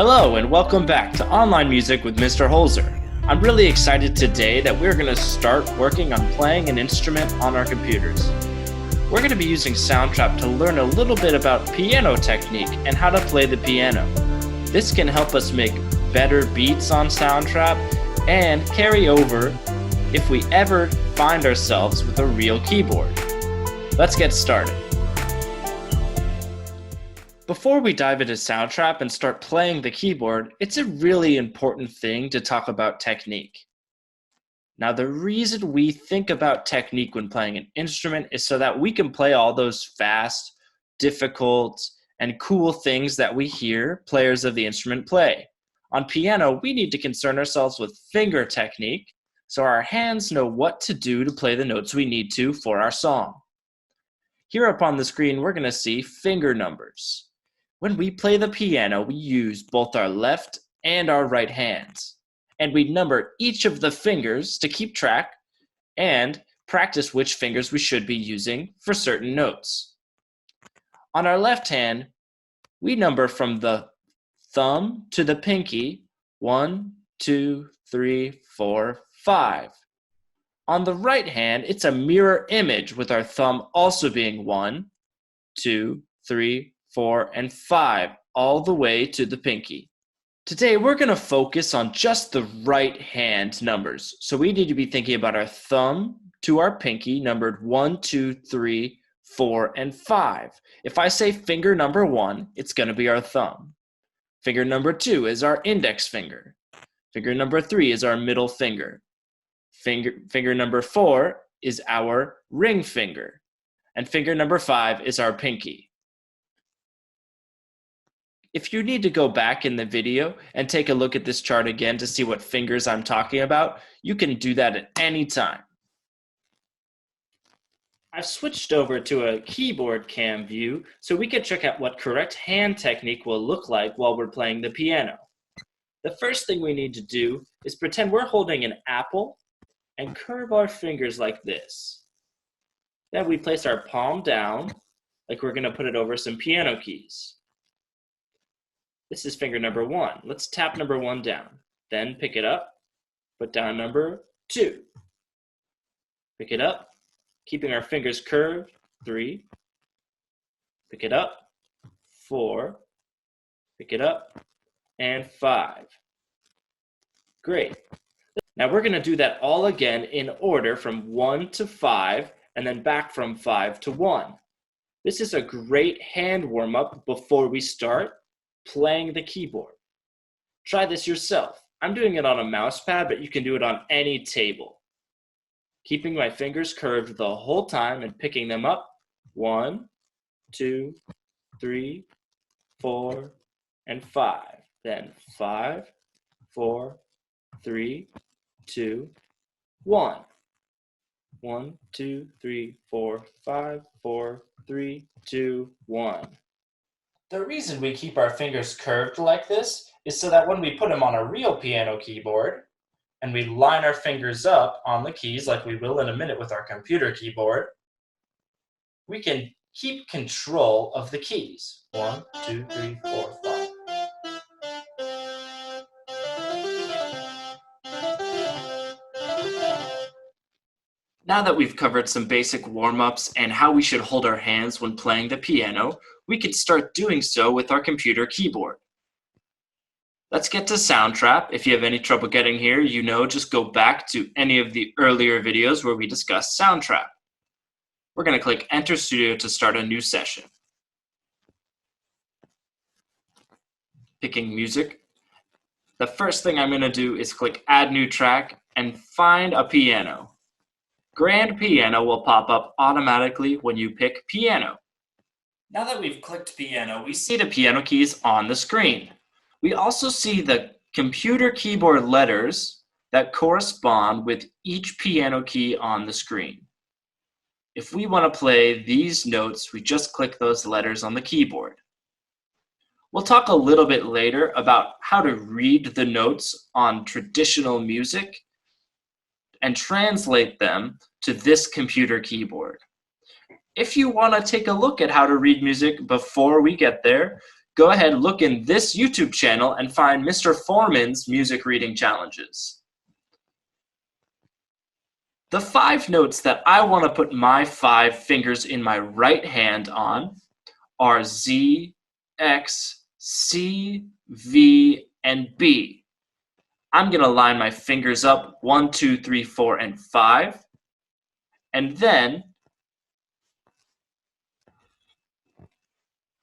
Hello and welcome back to Online Music with Mr. Holzer. I'm really excited today that we're going to start working on playing an instrument on our computers. We're going to be using Soundtrap to learn a little bit about piano technique and how to play the piano. This can help us make better beats on Soundtrap and carry over if we ever find ourselves with a real keyboard. Let's get started. Before we dive into Soundtrap and start playing the keyboard, it's a really important thing to talk about technique. Now, the reason we think about technique when playing an instrument is so that we can play all those fast, difficult, and cool things that we hear players of the instrument play. On piano, we need to concern ourselves with finger technique, so our hands know what to do to play the notes we need to for our song. Here up on the screen, we're going to see finger numbers. When we play the piano, we use both our left and our right hands, and we number each of the fingers to keep track and practice which fingers we should be using for certain notes. On our left hand, we number from the thumb to the pinky, 1, 2, 3, 4, 5. On the right hand, it's a mirror image with our thumb also being 1, 2, 3, 4, and 5, all the way to the pinky. Today, we're going to focus on just the right hand numbers. So we need to be thinking about our thumb to our pinky, numbered 1, 2, 3, 4, and 5. If I say finger number 1, it's going to be our thumb. Finger number 2 is our index finger. Finger number 3 is our middle finger. Finger number 4 is our ring finger. And finger number 5 is our pinky. If you need to go back in the video and take a look at this chart again to see what fingers I'm talking about, you can do that at any time. I've switched over to a keyboard cam view so we can check out what correct hand technique will look like while we're playing the piano. The first thing we need to do is pretend we're holding an apple and curve our fingers like this. Then we place our palm down like we're going to put it over some piano keys. This is finger number 1. Let's tap number 1 down. Then pick it up, put down number 2. Pick it up, keeping our fingers curved, 3. Pick it up, 4. Pick it up, and 5. Great. Now we're going to do that all again in order from 1 to 5, and then back from 5 to 1. This is a great hand warm-up before we start playing the keyboard. Try this yourself. I'm doing it on a mouse pad, but you can do it on any table. Keeping my fingers curved the whole time and picking them up. 1, 2, 3, 4, and 5. Then 5, 4, 3, 2, 1. 1, 2, 3, 4, 5, 4, 3, 2, 1. The reason we keep our fingers curved like this is so that when we put them on a real piano keyboard and we line our fingers up on the keys like we will in a minute with our computer keyboard, we can keep control of the keys. 1, 2, 3, 4, 5. Now that we've covered some basic warm-ups and how we should hold our hands when playing the piano, we can start doing so with our computer keyboard. Let's get to Soundtrap. If you have any trouble getting here, just go back to any of the earlier videos where we discussed Soundtrap. We're going to click Enter Studio to start a new session. Picking music. The first thing I'm going to do is click Add New Track and find a piano. Grand Piano will pop up automatically when you pick piano. Now that we've clicked piano, we see the piano keys on the screen. We also see the computer keyboard letters that correspond with each piano key on the screen. If we want to play these notes, we just click those letters on the keyboard. We'll talk a little bit later about how to read the notes on traditional music and translate them to this computer keyboard. If you want to take a look at how to read music before we get there, go ahead, look in this YouTube channel and find Mr. Foreman's music reading challenges. The 5 notes that I want to put my 5 fingers in my right hand on are Z, X, C, V, and B. I'm going to line my fingers up 1, 2, 3, 4, and 5. And then,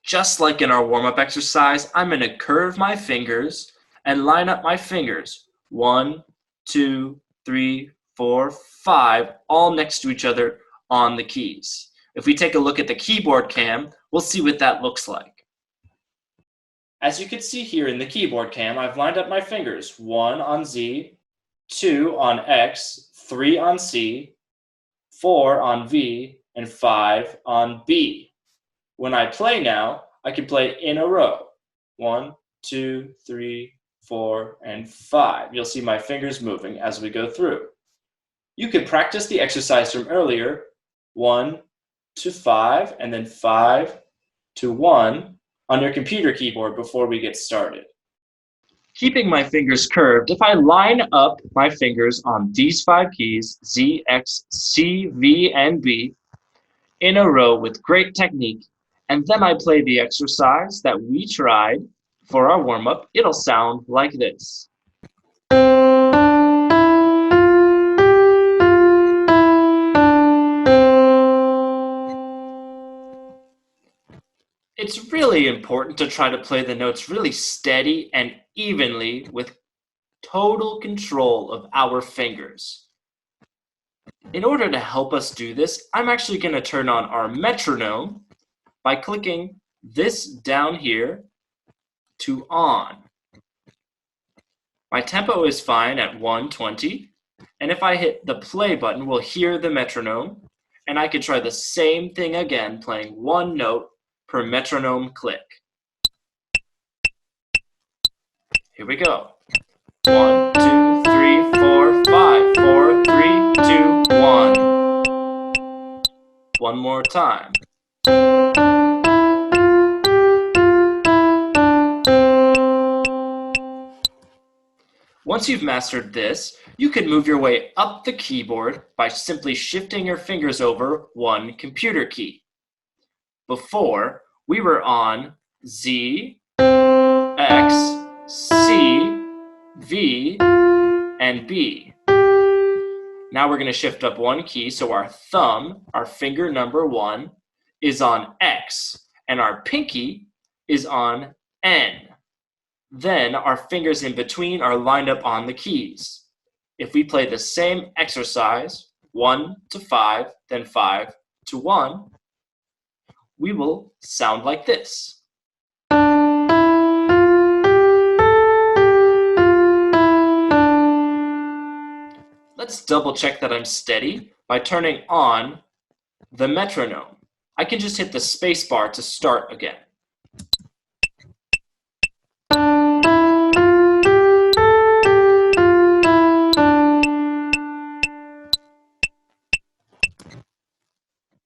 just like in our warm-up exercise, I'm going to curve my fingers and line up my fingers 1, 2, 3, 4, 5, all next to each other on the keys. If we take a look at the keyboard cam, we'll see what that looks like. As you can see here in the keyboard cam, I've lined up my fingers 1 on Z, 2 on X, 3 on C, 4 on V, and 5 on B. When I play now, I can play in a row. 1, 2, 3, 4, and 5. You'll see my fingers moving as we go through. You can practice the exercise from earlier, 1 to 5, and then 5 to 1 on your computer keyboard before we get started. Keeping my fingers curved, if I line up my fingers on these 5 keys, Z, X, C, V, and B, in a row with great technique, and then I play the exercise that we tried for our warm-up, it'll sound like this. It's really important to try to play the notes really steady and evenly with total control of our fingers. In order to help us do this, I'm actually going to turn on our metronome by clicking this down here to on. My tempo is fine at 120, and if I hit the play button, we'll hear the metronome, and I can try the same thing again, playing 1 note per metronome click. Here we go. 1, 2, 3, 4, 5, 4, 3, 2, 1. One more time. Once you've mastered this, you can move your way up the keyboard by simply shifting your fingers over 1 computer key. Before, we were on Z, X, C, V, and B. Now we're going to shift up 1 key, so our thumb, our finger number 1, is on X, and our pinky is on N. Then our fingers in between are lined up on the keys. If we play the same exercise, 1 to 5, then 5 to 1, we will sound like this. Let's double check that I'm steady by turning on the metronome. I can just hit the space bar to start again.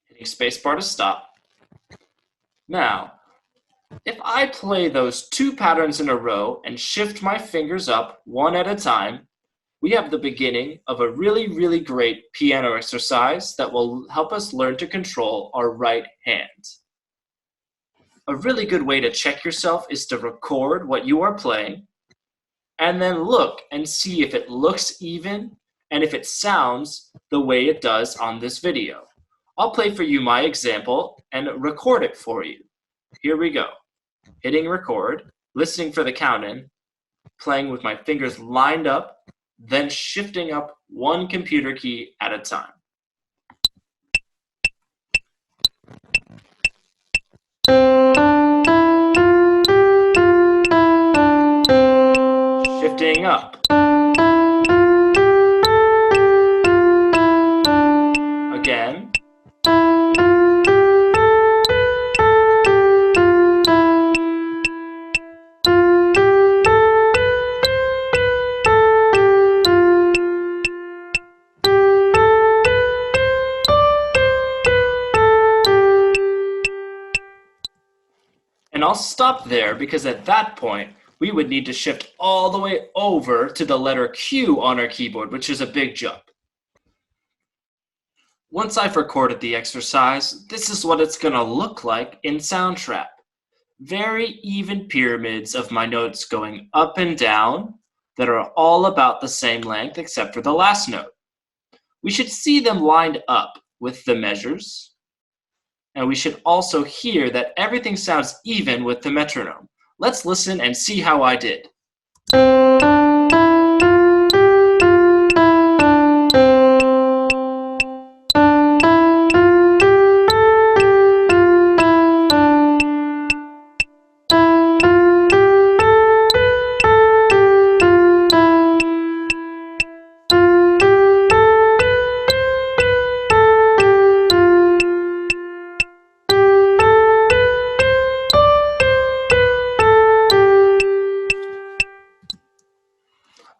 Hitting space bar to stop. Now, if I play those 2 patterns in a row and shift my fingers up 1 at a time, we have the beginning of a really great piano exercise that will help us learn to control our right hand. A really good way to check yourself is to record what you are playing and then look and see if it looks even and if it sounds the way it does on this video. I'll play for you my example and record it for you. Here we go. Hitting record, listening for the count-in, playing with my fingers lined up, then shifting up 1 computer key at a time. Shifting up. Again. And I'll stop there because at that point, we would need to shift all the way over to the letter Q on our keyboard, which is a big jump. Once I've recorded the exercise, this is what it's going to look like in Soundtrap. Very even pyramids of my notes going up and down that are all about the same length except for the last note. We should see them lined up with the measures, and we should also hear that everything sounds even with the metronome. Let's listen and see how I did.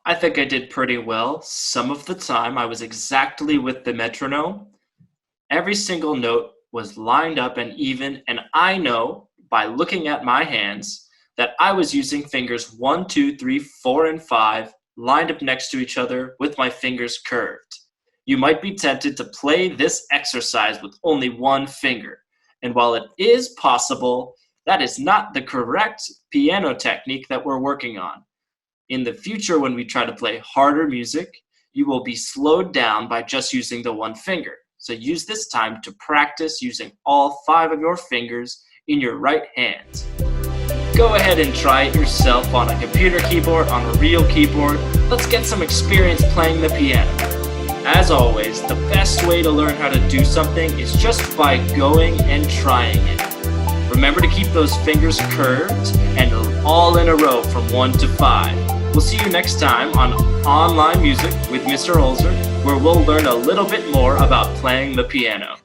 I think I did pretty well. Some of the time I was exactly with the metronome. Every single note was lined up and even, and I know by looking at my hands that I was using fingers 1, 2, 3, 4, and 5 lined up next to each other with my fingers curved. You might be tempted to play this exercise with only one finger. And while it is possible, that is not the correct piano technique that we're working on. In the future, when we try to play harder music, you will be slowed down by just using the one finger. So use this time to practice using all 5 of your fingers in your right hand. Go ahead and try it yourself on a computer keyboard, on a real keyboard. Let's get some experience playing the piano. As always, the best way to learn how to do something is just by going and trying it. Remember to keep those fingers curved and all in a row from 1 to 5. We'll see you next time on Online Music with Mr. Holzer, where we'll learn a little bit more about playing the piano.